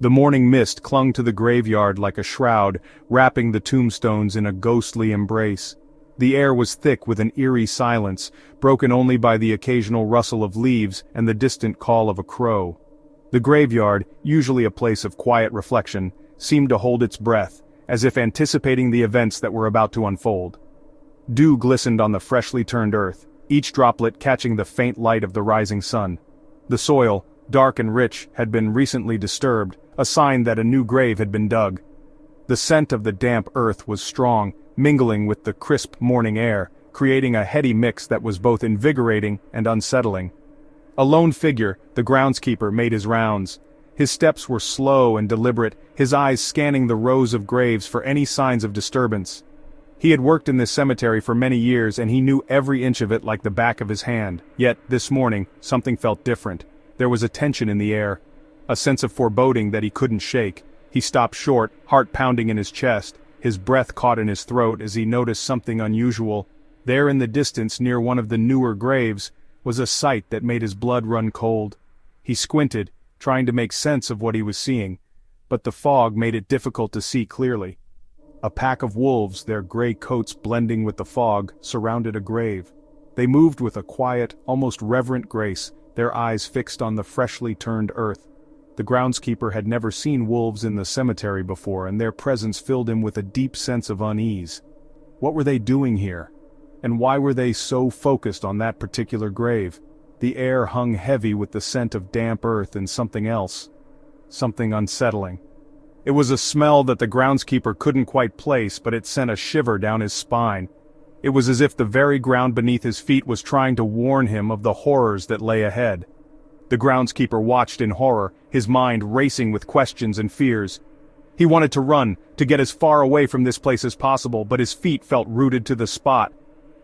The morning mist clung to the graveyard like a shroud, wrapping the tombstones in a ghostly embrace. The air was thick with an eerie silence, broken only by the occasional rustle of leaves and the distant call of a crow. The graveyard, usually a place of quiet reflection, seemed to hold its breath, as if anticipating the events that were about to unfold. Dew glistened on the freshly turned earth, each droplet catching the faint light of the rising sun. The soil, dark and rich, had been recently disturbed, a sign that a new grave had been dug. The scent of the damp earth was strong, mingling with the crisp morning air, creating a heady mix that was both invigorating and unsettling. A lone figure, the groundskeeper, made his rounds. His steps were slow and deliberate, his eyes scanning the rows of graves for any signs of disturbance. He had worked in this cemetery for many years and he knew every inch of it like the back of his hand. Yet, this morning, something felt different. There was a tension in the air, a sense of foreboding that he couldn't shake. He stopped short, heart pounding in his chest, his breath caught in his throat as he noticed something unusual. There in the distance near one of the newer graves was a sight that made his blood run cold. He squinted, trying to make sense of what he was seeing, but the fog made it difficult to see clearly. A pack of wolves, their gray coats blending with the fog, surrounded a grave. They moved with a quiet, almost reverent grace, their eyes fixed on the freshly turned earth. The groundskeeper had never seen wolves in the cemetery before, and their presence filled him with a deep sense of unease. What were they doing here? And why were they so focused on that particular grave? The air hung heavy with the scent of damp earth and something else. Something unsettling. It was a smell that the groundskeeper couldn't quite place, but it sent a shiver down his spine. It was as if the very ground beneath his feet was trying to warn him of the horrors that lay ahead. The groundskeeper watched in horror, his mind racing with questions and fears. He wanted to run, to get as far away from this place as possible, but his feet felt rooted to the spot.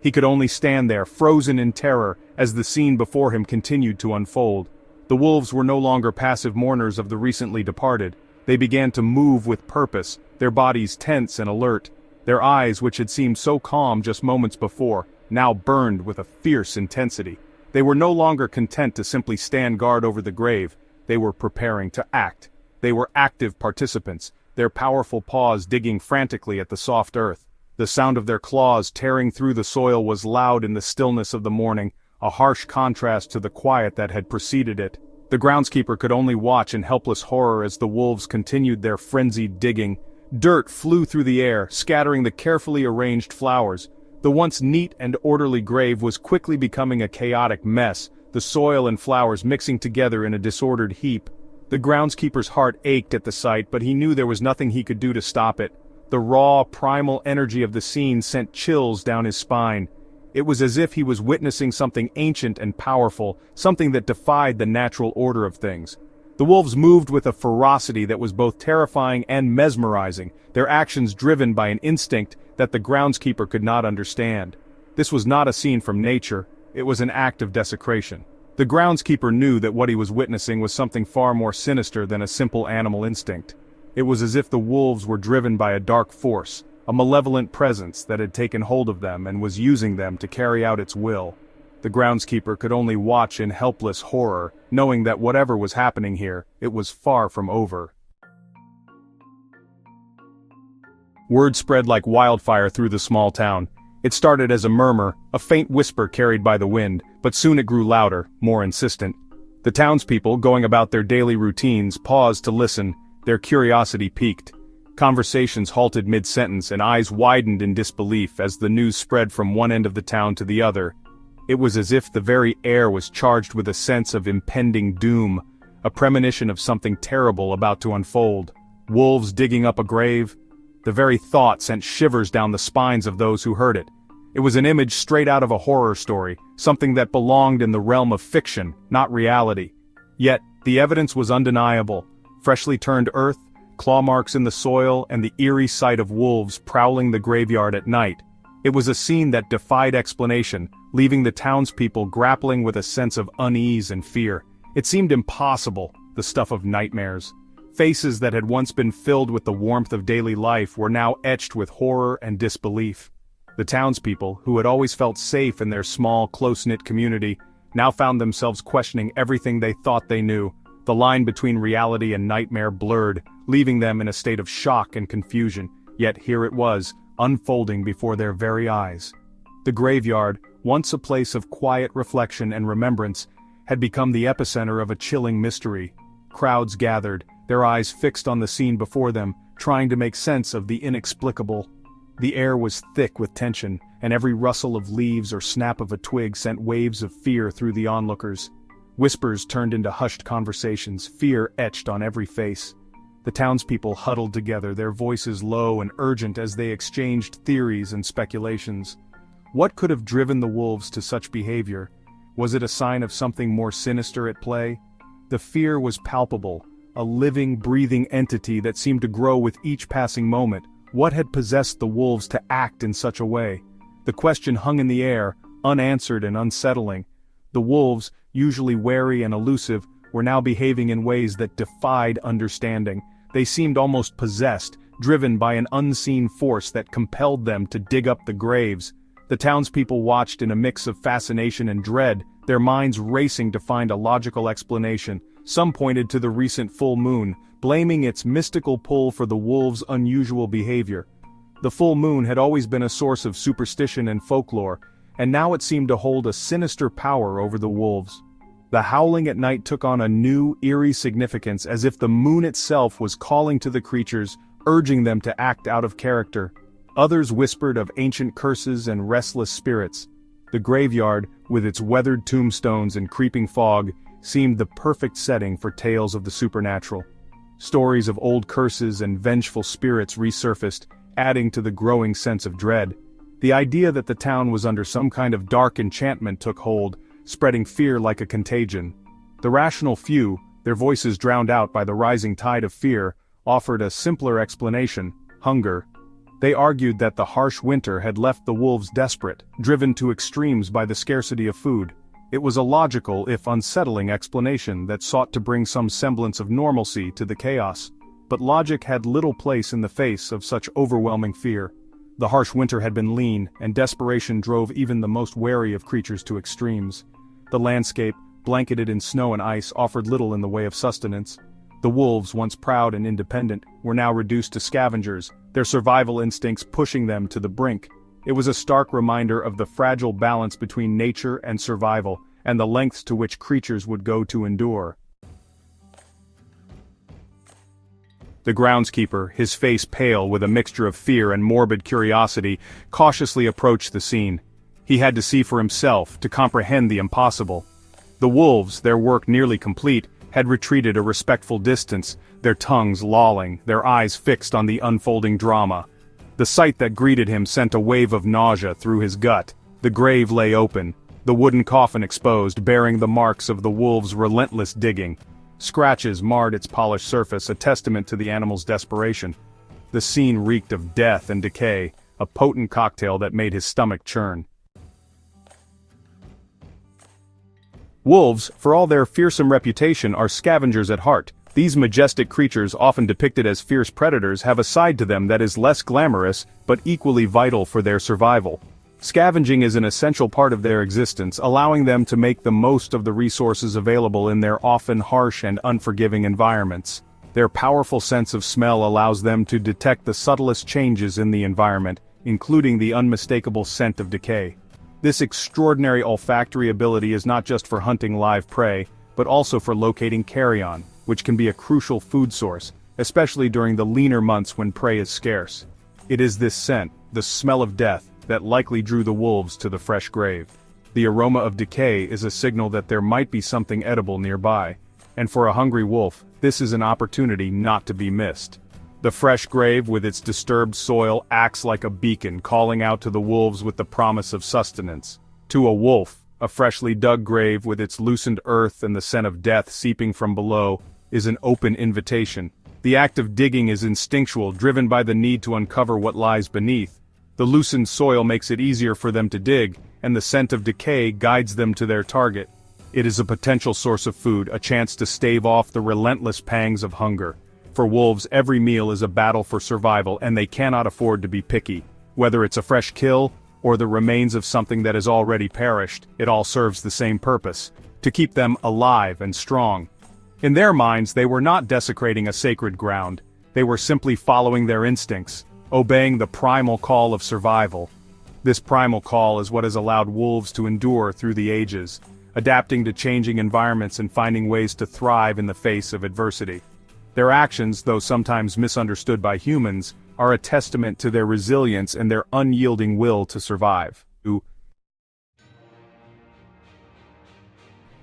He could only stand there, frozen in terror, as the scene before him continued to unfold. The wolves were no longer passive mourners of the recently departed. They began to move with purpose, their bodies tense and alert. Their eyes, which had seemed so calm just moments before, now burned with a fierce intensity. They were no longer content to simply stand guard over the grave. They were preparing to act. They were active participants, their powerful paws digging frantically at the soft earth. The sound of their claws tearing through the soil was loud in the stillness of the morning, a harsh contrast to the quiet that had preceded it. The groundskeeper could only watch in helpless horror as the wolves continued their frenzied digging. Dirt flew through the air, scattering the carefully arranged flowers. The once neat and orderly grave was quickly becoming a chaotic mess, the soil and flowers mixing together in a disordered heap. The groundskeeper's heart ached at the sight, but he knew there was nothing he could do to stop it. The raw, primal energy of the scene sent chills down his spine. It was as if he was witnessing something ancient and powerful, something that defied the natural order of things. The wolves moved with a ferocity that was both terrifying and mesmerizing, their actions driven by an instinct that the groundskeeper could not understand. This was not a scene from nature, it was an act of desecration. The groundskeeper knew that what he was witnessing was something far more sinister than a simple animal instinct. It was as if the wolves were driven by a dark force, a malevolent presence that had taken hold of them and was using them to carry out its will. The groundskeeper could only watch in helpless horror, knowing that whatever was happening here, it was far from over. Word spread like wildfire through the small town. It started as a murmur, a faint whisper carried by the wind, but soon it grew louder, more insistent. The townspeople, going about their daily routines, paused to listen, their curiosity piqued. Conversations halted mid-sentence and eyes widened in disbelief as the news spread from one end of the town to the other. It was as if the very air was charged with a sense of impending doom, a premonition of something terrible about to unfold. Wolves digging up a grave? The very thought sent shivers down the spines of those who heard it. It was an image straight out of a horror story, something that belonged in the realm of fiction, not reality. Yet, the evidence was undeniable. Freshly turned earth, claw marks in the soil, and the eerie sight of wolves prowling the graveyard at night. It was a scene that defied explanation, leaving the townspeople grappling with a sense of unease and fear. It seemed impossible, the stuff of nightmares. Faces that had once been filled with the warmth of daily life were now etched with horror and disbelief. The townspeople, who had always felt safe in their small, close-knit community, now found themselves questioning everything they thought they knew. The line between reality and nightmare blurred, leaving them in a state of shock and confusion, yet here it was, unfolding before their very eyes. The graveyard, once a place of quiet reflection and remembrance, had become the epicenter of a chilling mystery. Crowds gathered, their eyes fixed on the scene before them, trying to make sense of the inexplicable. The air was thick with tension, and every rustle of leaves or snap of a twig sent waves of fear through the onlookers. Whispers turned into hushed conversations, fear etched on every face. The townspeople huddled together, their voices low and urgent as they exchanged theories and speculations. What could have driven the wolves to such behavior? Was it a sign of something more sinister at play? The fear was palpable, a living, breathing entity that seemed to grow with each passing moment. What had possessed the wolves to act in such a way? The question hung in the air, unanswered and unsettling. The wolves, usually wary and elusive, were now behaving in ways that defied understanding. They seemed almost possessed, driven by an unseen force that compelled them to dig up the graves. The townspeople watched in a mix of fascination and dread, their minds racing to find a logical explanation. Some pointed to the recent full moon, blaming its mystical pull for the wolves' unusual behavior. The full moon had always been a source of superstition and folklore, and now it seemed to hold a sinister power over the wolves. The howling at night took on a new, eerie significance, as if the moon itself was calling to the creatures, urging them to act out of character. Others whispered of ancient curses and restless spirits. The graveyard, with its weathered tombstones and creeping fog, seemed the perfect setting for tales of the supernatural. Stories of old curses and vengeful spirits resurfaced, adding to the growing sense of dread. The idea that the town was under some kind of dark enchantment took hold, spreading fear like a contagion. The rational few, their voices drowned out by the rising tide of fear, offered a simpler explanation: hunger. They argued that the harsh winter had left the wolves desperate, driven to extremes by the scarcity of food. It was a logical, if unsettling, explanation that sought to bring some semblance of normalcy to the chaos. But logic had little place in the face of such overwhelming fear. The harsh winter had been lean, and desperation drove even the most wary of creatures to extremes. The landscape, blanketed in snow and ice, offered little in the way of sustenance. The wolves, once proud and independent, were now reduced to scavengers, their survival instincts pushing them to the brink. It was a stark reminder of the fragile balance between nature and survival, and the lengths to which creatures would go to endure. The groundskeeper, his face pale with a mixture of fear and morbid curiosity, cautiously approached the scene. He had to see for himself, to comprehend the impossible. The wolves, their work nearly complete, had retreated a respectful distance, their tongues lolling, their eyes fixed on the unfolding drama. The sight that greeted him sent a wave of nausea through his gut. The grave lay open, the wooden coffin exposed, bearing the marks of the wolves' relentless digging. Scratches marred its polished surface, a testament to the animal's desperation. The scene reeked of death and decay, a potent cocktail that made his stomach churn. Wolves, for all their fearsome reputation, are scavengers at heart. These majestic creatures, often depicted as fierce predators, have a side to them that is less glamorous, but equally vital for their survival. Scavenging is an essential part of their existence, allowing them to make the most of the resources available in their often harsh and unforgiving environments. Their powerful sense of smell allows them to detect the subtlest changes in the environment, including the unmistakable scent of decay. This extraordinary olfactory ability is not just for hunting live prey, but also for locating carrion, which can be a crucial food source, especially during the leaner months when prey is scarce. It is this scent, the smell of death, that likely drew the wolves to the fresh grave. The aroma of decay is a signal that there might be something edible nearby, and for a hungry wolf, this is an opportunity not to be missed. The fresh grave with its disturbed soil acts like a beacon, calling out to the wolves with the promise of sustenance. To a wolf, a freshly dug grave with its loosened earth and the scent of death seeping from below is an open invitation. The act of digging is instinctual, driven by the need to uncover what lies beneath. The loosened soil makes it easier for them to dig, and the scent of decay guides them to their target. It is a potential source of food, a chance to stave off the relentless pangs of hunger. For wolves, every meal is a battle for survival, and they cannot afford to be picky. Whether it's a fresh kill, or the remains of something that has already perished, it all serves the same purpose: to keep them alive and strong. In their minds, they were not desecrating a sacred ground. They were simply following their instincts, obeying the primal call of survival. This primal call is what has allowed wolves to endure through the ages, adapting to changing environments and finding ways to thrive in the face of adversity. Their actions, though sometimes misunderstood by humans, are a testament to their resilience and their unyielding will to survive.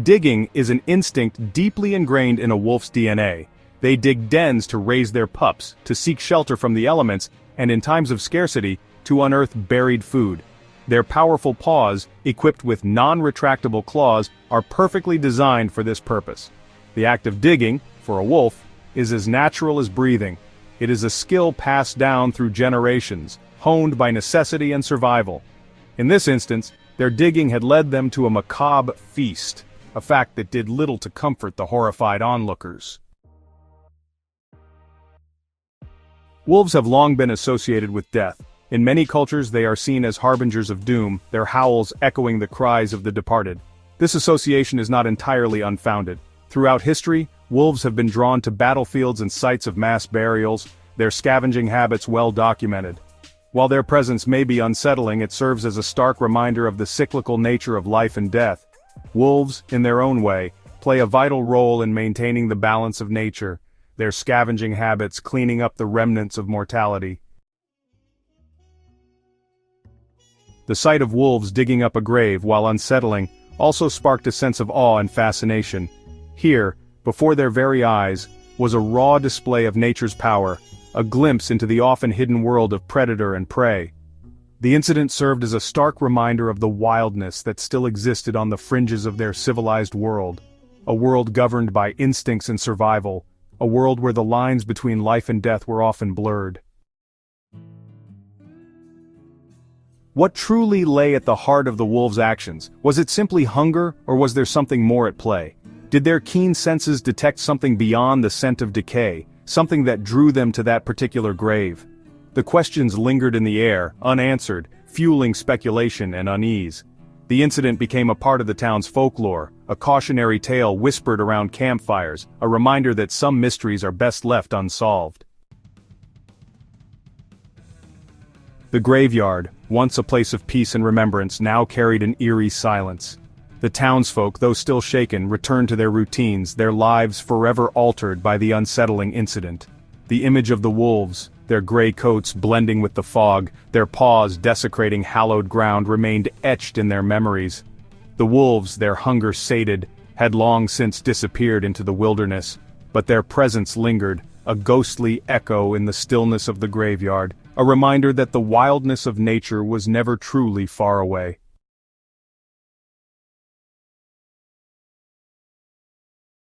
Digging is an instinct deeply ingrained in a wolf's DNA. They dig dens to raise their pups, to seek shelter from the elements, and in times of scarcity, to unearth buried food. Their powerful paws, equipped with non-retractable claws, are perfectly designed for this purpose. The act of digging, for a wolf, is as natural as breathing. It is a skill passed down through generations, honed by necessity and survival. In this instance, their digging had led them to a macabre feast, a fact that did little to comfort the horrified onlookers. Wolves have long been associated with death. In many cultures they are seen as harbingers of doom, their howls echoing the cries of the departed. This association is not entirely unfounded. Throughout history, wolves have been drawn to battlefields and sites of mass burials, their scavenging habits well documented. While their presence may be unsettling, it serves as a stark reminder of the cyclical nature of life and death. Wolves, in their own way, play a vital role in maintaining the balance of nature, their scavenging habits cleaning up the remnants of mortality. The sight of wolves digging up a grave, while unsettling, also sparked a sense of awe and fascination. Here, before their very eyes, was a raw display of nature's power, a glimpse into the often hidden world of predator and prey. The incident served as a stark reminder of the wildness that still existed on the fringes of their civilized world, a world governed by instincts and survival, a world where the lines between life and death were often blurred. What truly lay at the heart of the wolves' actions? Was it simply hunger, or was there something more at play? Did their keen senses detect something beyond the scent of decay, something that drew them to that particular grave? The questions lingered in the air, unanswered, fueling speculation and unease. The incident became a part of the town's folklore, a cautionary tale whispered around campfires, a reminder that some mysteries are best left unsolved. The graveyard, once a place of peace and remembrance, now carried an eerie silence. The townsfolk, though still shaken, returned to their routines, their lives forever altered by the unsettling incident. The image of the wolves, their gray coats blending with the fog, their paws desecrating hallowed ground, remained etched in their memories. The wolves, their hunger sated, had long since disappeared into the wilderness, but their presence lingered, a ghostly echo in the stillness of the graveyard, a reminder that the wildness of nature was never truly far away.